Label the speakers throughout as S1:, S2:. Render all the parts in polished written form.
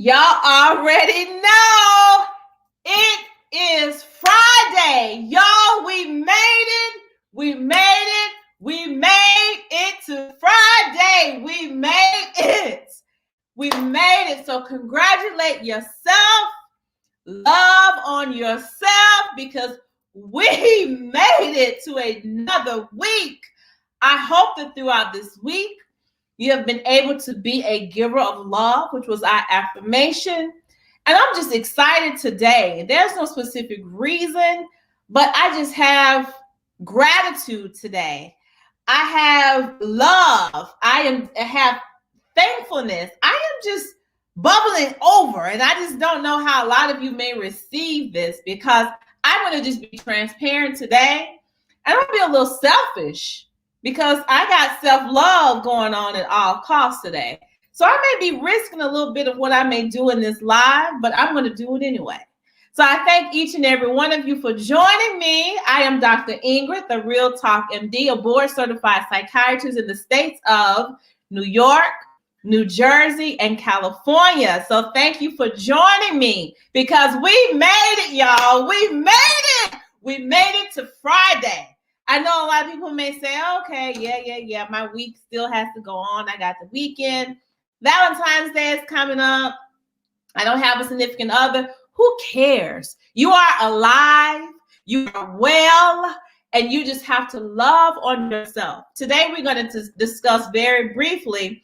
S1: Y'all already know it is Friday. Y'all, we made it. We made it. We made it to Friday. We made it. We made it. So congratulate yourself. Love on yourself because we made it to another week. I hope that throughout this week, you have been able to be a giver of love, which was our affirmation. And I'm just excited today. There's no specific reason, but I just have gratitude today. I have love. I have thankfulness. I am just bubbling over. And I just don't know how a lot of you may receive this because I'm going to just be transparent today. And I'm going to be a little selfish because I got self-love going on at all costs today. So I may be risking a little bit of what I may do in this live, but I'm going to do it anyway. So I thank each and every one of you for joining me. I am Dr. Ingrid, the Real Talk MD, a board-certified psychiatrist in the states of New York, New Jersey, and California. So thank you for joining me because we made it, y'all. We made it. We made it to Friday. I know a lot of people may say, okay, yeah, my week still has to go on. I got the weekend. Valentine's Day is coming up. I don't have a significant other. Who cares? You are alive. You are well. And you just have to love on yourself. Today, we're going to discuss very briefly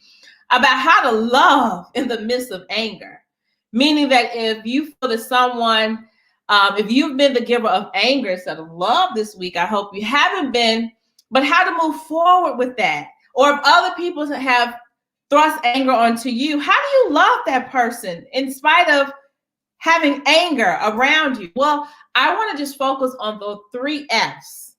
S1: about how to love in the midst of anger. Meaning that if you feel that someone if you've been the giver of anger instead of love this week, I hope you haven't been, but how to move forward with that. Or if other people have thrust anger onto you, how do you love that person in spite of having anger around you? Well, I want to just focus on the 3 F's,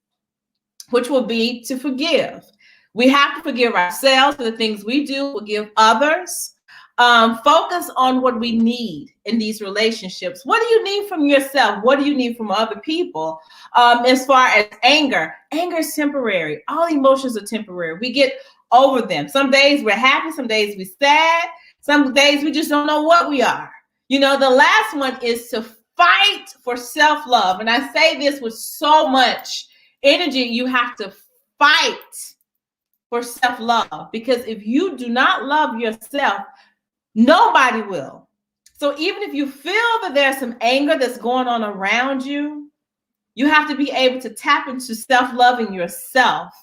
S1: which will be to forgive. We have to forgive ourselves for the things we do, forgive others. Focus on what we need in these relationships. What do you need from yourself? What do you need from other people? As far as anger is temporary. All emotions are temporary. We get over them. Some days we're happy. Some days we're sad. Some days we just don't know what we are. You know, the last one is to fight for self-love. And I say this with so much energy. You have to fight for self-love because if you do not love yourself, nobody will. So even if you feel that there's some anger that's going on around you, you have to be able to tap into self-loving yourself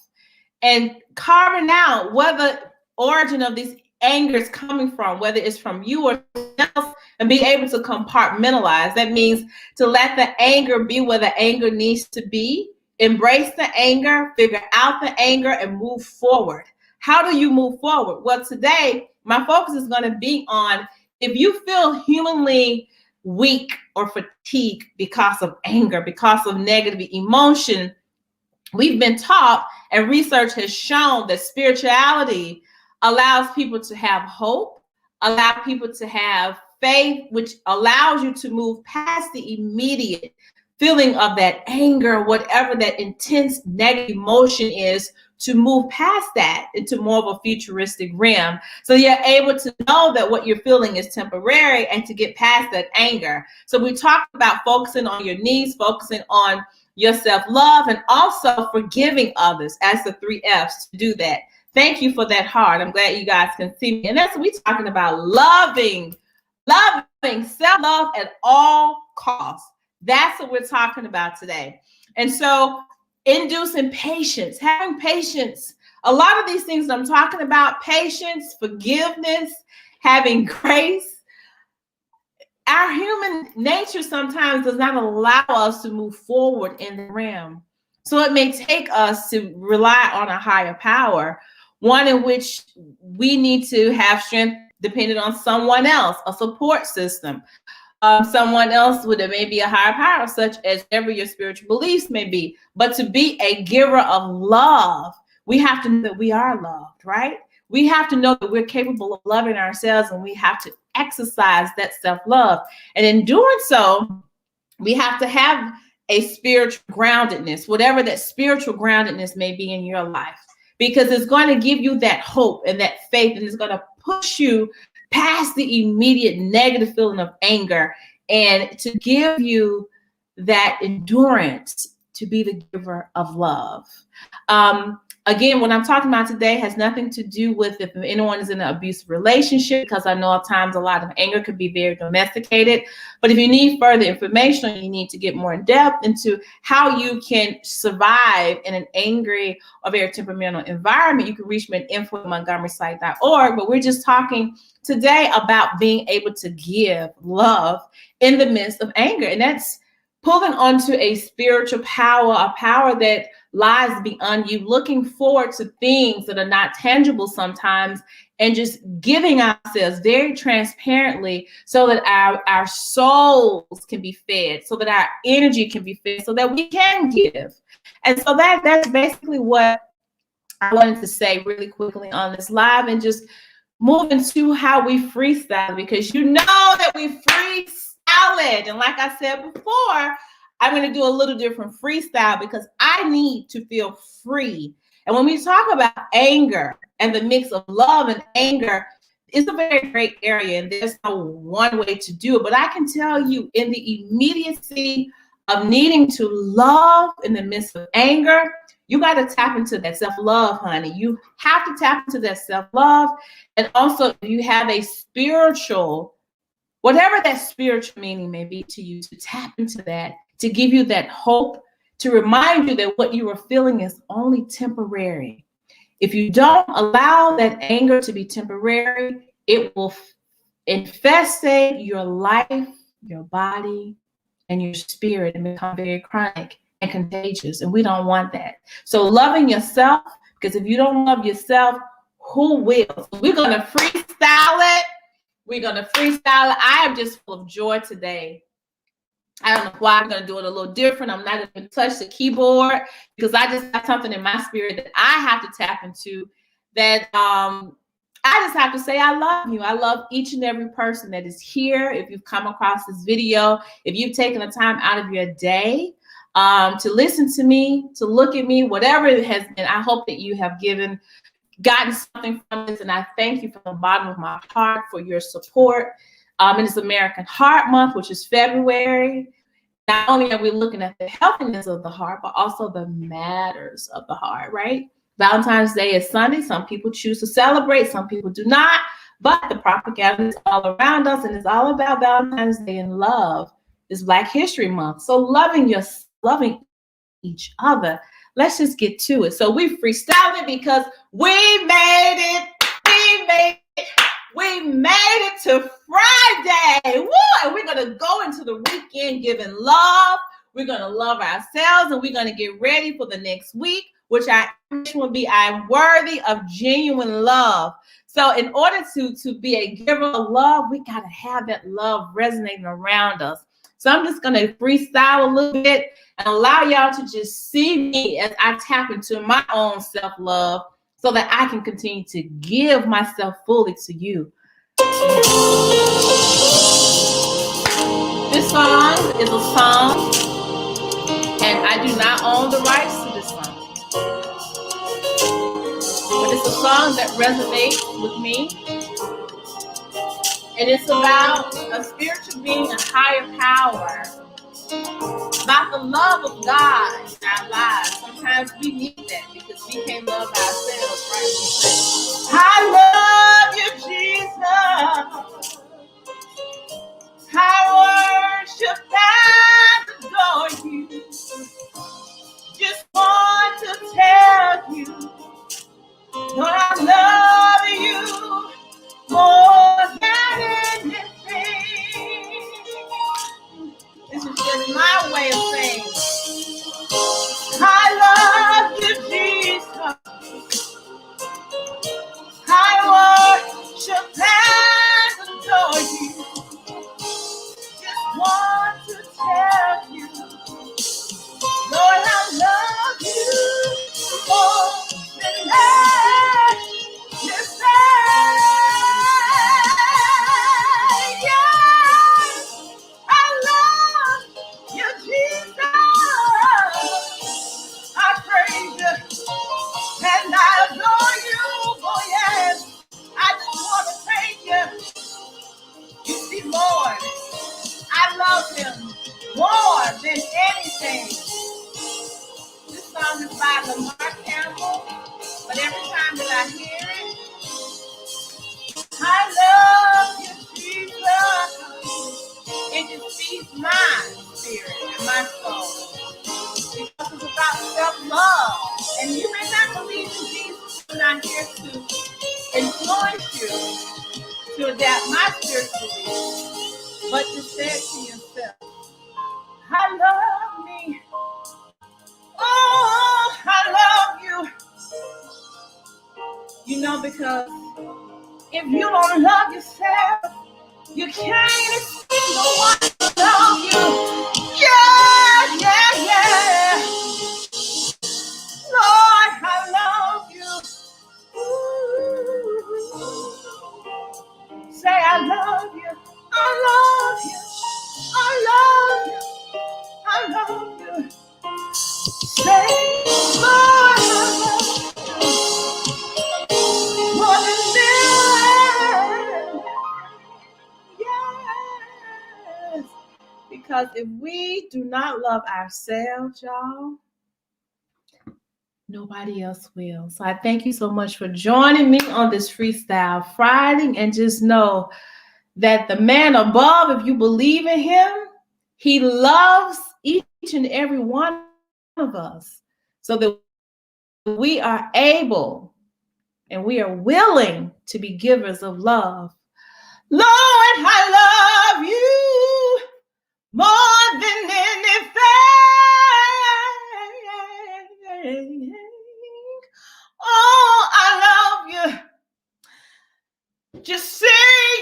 S1: and carving out where the origin of this anger is coming from, whether it's from you or someone else, and be able to compartmentalize. That means to let the anger be where the anger needs to be, embrace the anger, figure out the anger, and move forward. How do you move forward? Well, today, my focus is going to be on if you feel humanly weak or fatigued because of anger, because of negative emotion. We've been taught and research has shown that spirituality allows people to have hope, allow people to have faith, which allows you to move past the immediate feeling of that anger, whatever that intense negative emotion is, to move past that into more of a futuristic realm. So you're able to know that what you're feeling is temporary and to get past that anger. So we talked about focusing on your needs, focusing on your self-love, and also forgiving others as the 3 F's to do that. Thank you for that heart. I'm glad you guys can see me. And that's what we're talking about, loving self-love at all costs. That's what we're talking about today. And so inducing patience, having patience. A lot of these things that I'm talking about, patience, forgiveness, having grace. Our human nature sometimes does not allow us to move forward in the realm. So it may take us to rely on a higher power, one in which we need to have strength dependent on someone else, a support system. Someone else with it may be a higher power, such as whatever your spiritual beliefs may be. But to be a giver of love, we have to know that we are loved, right? We have to know that we're capable of loving ourselves, and we have to exercise that self-love. And in doing so, we have to have a spiritual groundedness, whatever that spiritual groundedness may be in your life, because it's going to give you that hope and that faith, and it's going to push you past the immediate negative feeling of anger and to give you that endurance to be the giver of love. Again, what I'm talking about today has nothing to do with if anyone is in an abusive relationship, because I know at times a lot of anger could be very domesticated. But if you need further information, or you need to get more in depth into how you can survive in an angry or very temperamental environment, you can reach me at info@montgomerysite.org. But we're just talking today about being able to give love in the midst of anger. And that's pulling onto a spiritual power, a power that lies beyond you, looking forward to things that are not tangible sometimes, and just giving ourselves very transparently so that our souls can be fed, so that our energy can be fed, so that we can give. And so that's basically what I wanted to say really quickly on this live, and just move into how we freestyle, because you know that we freestyle it. And like I said before, I'm going to do a little different freestyle because I need to feel free. And when we talk about anger and the mix of love and anger, it's a very great area, and there's no one way to do it. But I can tell you, in the immediacy of needing to love in the midst of anger, you got to tap into that self-love, honey. You have to tap into that self-love. And also, if you have a spiritual, whatever that spiritual meaning may be to you, to tap into that, to give you that hope, to remind you that what you are feeling is only temporary. If you don't allow that anger to be temporary, it will infestate your life, your body, and your spirit, and become very chronic and contagious. And we don't want that. So loving yourself, because if you don't love yourself, who will? So we're going to freestyle it. We're going to freestyle it. I am just full of joy today. I don't know why. I'm going to do it a little different. I'm not going to touch the keyboard, because I just have something in my spirit that I have to tap into, that I just have to say I love you. I love each and every person that is here. If you've come across this video, if you've taken the time out of your day to listen to me, to look at me, whatever it has been, I hope that you have gotten something from this. And I thank you from the bottom of my heart for your support. And it's American Heart Month, which is February. Not only are we looking at the healthiness of the heart, but also the matters of the heart, right? Valentine's Day is Sunday. Some people choose to celebrate, some people do not. But the propaganda is all around us, and it's all about Valentine's Day and love. It's Black History Month. So loving each other. Let's just get to it. So we freestyled it because we made it. We made it to Friday. Woo! And we're going to go into the weekend giving love. We're going to love ourselves, and we're going to get ready for the next week, which our mission will be, I'm worthy of genuine love. So in order to be a giver of love, we got to have that love resonating around us. So I'm just going to freestyle a little bit and allow y'all to just see me as I tap into my own self-love, so that I can continue to give myself fully to you. This song is a song, and I do not own the rights to this song. But it's a song that resonates with me. And it's about a spiritual being, a higher power, about the love of God in our lives. Sometimes we need that because we can't love ourselves, right? We say, I love you, Jesus. I worship and adore you. Just want to tell you, Lord, I love you more than anything. This is just my way of saying, I love you, Jesus. I love him more than anything. This song is by Lamar Campbell, but every time that I hear it, I love you, Jesus. It just feeds my spirit and my soul. Because it's about self-love. And you may not believe in Jesus, I'm not here to influence you to adapt my spiritual beliefs, but to say it to yourself. I love me. Oh, I love you. You know, because if you don't love yourself, you can't expect no one to love you. Yeah, yeah, yeah. Lord, I love you. Ooh. Say, I love you. I love you. I love you. I love you. Say, Lord, I love you. More than this. Yes. Because if we do not love ourselves, y'all, nobody else will. So I thank you so much for joining me on this Freestyle Friday. And just know that the man above, if you believe in him, he loves each and every one of us. So that we are able and we are willing to be givers of love. Lord, I love you more than anything. Oh, I love you. Just say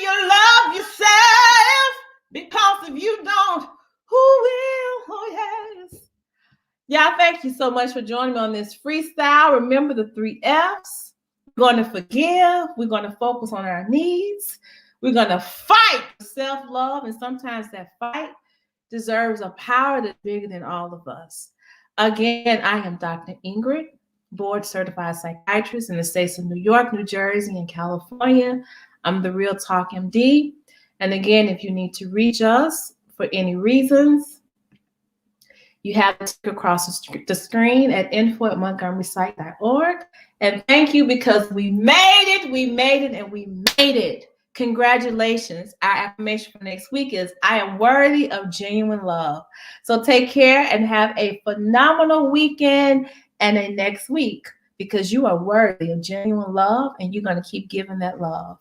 S1: you love yourself, because if you don't, who will? Oh, yes. Yeah, thank you so much for joining me on this freestyle. Remember the 3 F's. We're going to forgive. We're going to focus on our needs. We're going to fight self-love. And sometimes that fight deserves a power that's bigger than all of us. Again, I am Dr. Ingrid, board certified psychiatrist in the states of New York, New Jersey, and California. I'm the Real Talk MD. And again, if you need to reach us for any reasons, you have to click across the screen at info@montgomerysite.org. And thank you, because we made it, and we made it. Congratulations. Our affirmation for next week is, I am worthy of genuine love. So take care and have a phenomenal weekend and a next week, because you are worthy of genuine love and you're going to keep giving that love.